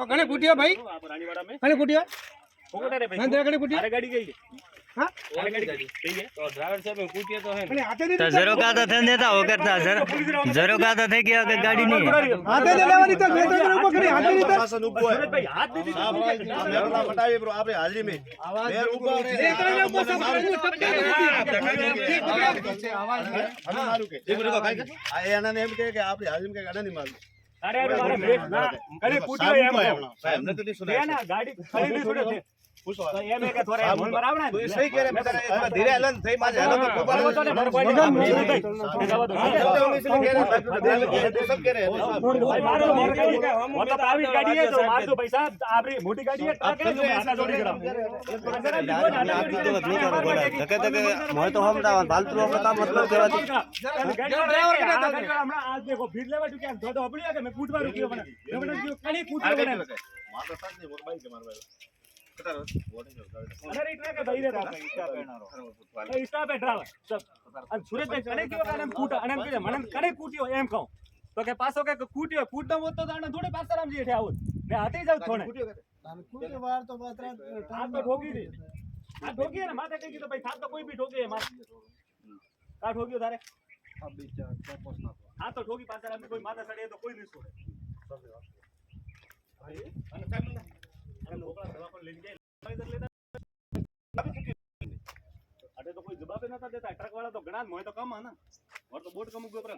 कने कुटिया भाई कने कुटिया कने कुटिया अरे गाड़ी गई हां अरे गाड़ी गई है तो ड्राइवर साहब कुटिया तो है तो जरो का तो थे देता हो करता सर जरो का तो थे कि अगर गाड़ी नहीं हाथे दे लेवानी तो मैं तो पकड़ी हाथे नहीं तो सूरज भाई हाथ दे दी मेरा फटावे ब्रो आपरे हाजिरी में मैं ऊपर ये तो ने ऊपर सब आवाज है हम मारू के एक रुको काई आ एना ने एम के आपरे हाजिरी में के गाना नहीं मारू अरे अरे मारे ब्रेक ना करे कुटियो एम साहब ने तो नहीं सुना ना गाड़ी खड़ी नहीं सुने थे पूछो ये में के थोड़े मोल मरावना तो सही कह रहे मैं धीरे हलन થઈ માજે હલો તો वो तो ने भर पड़ी सब कह रहे भाई मारो वो तो प्राइवेट गाड़ी है तो मार दो पैसा आपरी मोटी गाड़ी है टाके जो आटा जोड़ी करा धके धके मोय तो हम फालतू हम काम मतलब केवा ड्राइवर के हमरा आज देखो भीड़ लेवा जो क्या दो अपनी आके मैं कूटवा रुकियो बने कनी कूटवा बने माता साथ नहीं बोल भाई के मार भाई अरे इतना के भाई रे स्टॉप है ड्राइवर सब अब सूरज भाई कने क्यों काने कूटा अनन के मनन कने कूटियो एम कहूं तो के पासो के कूटियो कूटनो वो तो दाना थोड़े पासराम जी हेठे आवत मैं हाथे जाऊ थोड़े कूटे बार तो बात हाथ तो ठोकी दे हाथ ठोकी है ना माथे कही तो भाई हाथ तो कोई भी ठोके है मार का ठोकियो थारे अब बीचा वापस ना हाथ तो ठोकी पासराम में कोई माथा सड़े तो कोई नहीं छोड़े भाई अन साहब ना अरे लोकला दवा पर ले गए इधर लेता अरे तो कोई जवाब ही ना देता ट्रक वाला तो गणा मोय तो कम है ना और तो बोट कम ऊपर